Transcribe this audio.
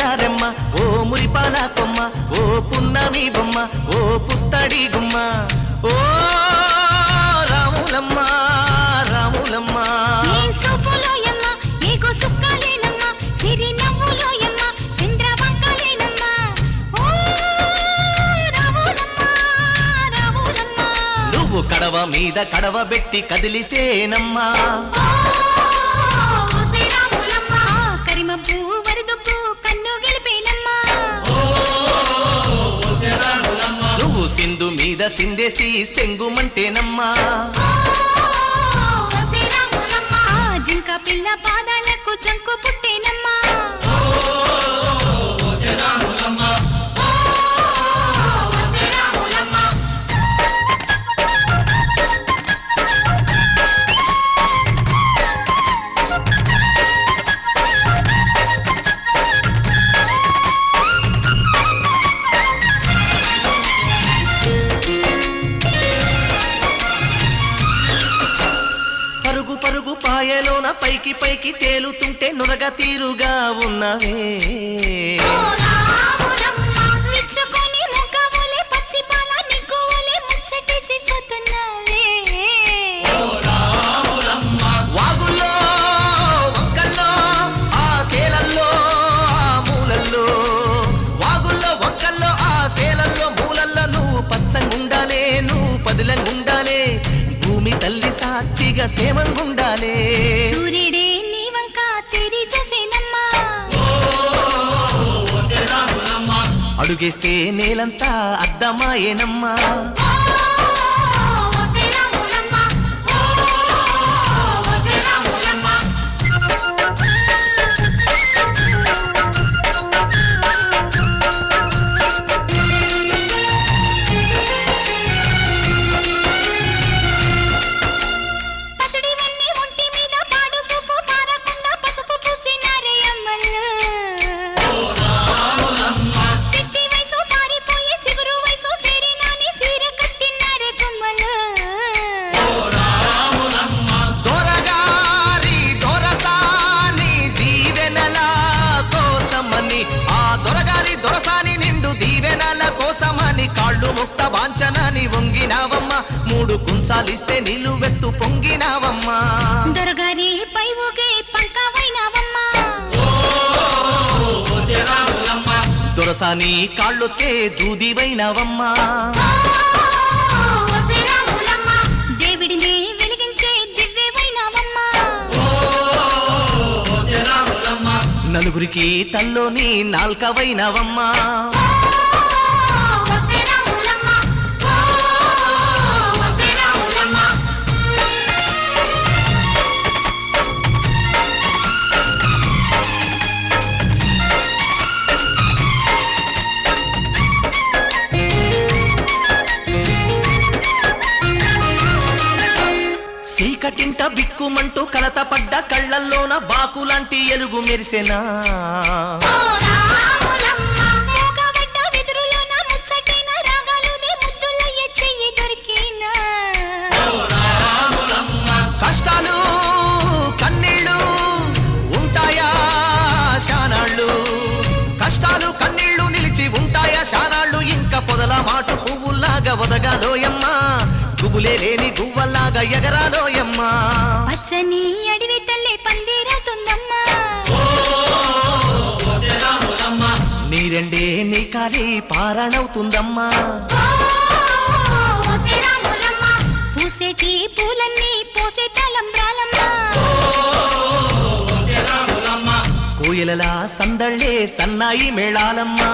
ముత్యాలారెమ్మ ఓ మురిపాల కొమ్మ ఓ పున్నమి బొమ్మ ఓ పుత్తడి గుమ్మ ఓ రాములమ్మ రాములమ్మ నువ్వు కడవ మీద కడవ పెట్టి కదిలితేనమ్మా నువ్వు సింధు మీద సిందేసి సెంగుమంటేనమ్మా జింక పిల్ల పాదాలకు జంకు పుట్టేనమ్మా పాయలోన పైకి పైకి తేలుతుంటే నురగ తీరుగా ఉన్నవే వాగుల్లో వంకల్లో ఆ సేలల్లో ఆ మూలల్లో వాగుల్లో వంకల్లో ఆ సేలల్లో మూలల్లో నువ్వు పచ్చంగుండాలే నువ్వు పదిలంగుండాలే భూమి తల్లి సాక్షిగా సేమంగుండాలే సూర్యుడే నీ వంక తిరిగి చూసేనమ్మా అడుగేస్తే నేలంతా అద్దమాయేనమ్మా ముక్త వాంఛనాని వంగినావమ్మ మూడు కుంచాలిస్తే నిలువెత్తు పొంగినావమ్మా దొరగారి పై ఊగే పంకవైనావమ్మా దొరసాని కాళ్ళొచ్చే దూదివైనావమ్మా దేవుడిని వెలిగించే దివ్యవైనావమ్మా నలుగురికి తల్లోని నాల్కవైనావమ్మా చీకటింట బిక్కుమంటూ కలత పడ్డ కళ్ళల్లోన బాకులాంటి ఎలుగు మెరిసెనా కష్టాలు కన్నీళ్ళు ఉంటాయా శానాళ్ళు కష్టాలు కన్నీళ్ళు నిలిచి ఉంటాయా శానాళ్ళు ఇంకా పొదల మాటు పువ్వుల్లాగా వదగాలోయమ్మా గుబులే లేని గువ్వల్లాగా ఎగరాలోయమ్మా పచ్చని అడివి తల్లి పందిరవుతుందమ్మా నీరెండే నీ కాలి పారణవుతుందమ్మా పూసేటి పూలన్నీ పోసే తలంబ్రాలమ్మా కోయిలలా సందళ్ళే సన్నాయి మేళాలమ్మా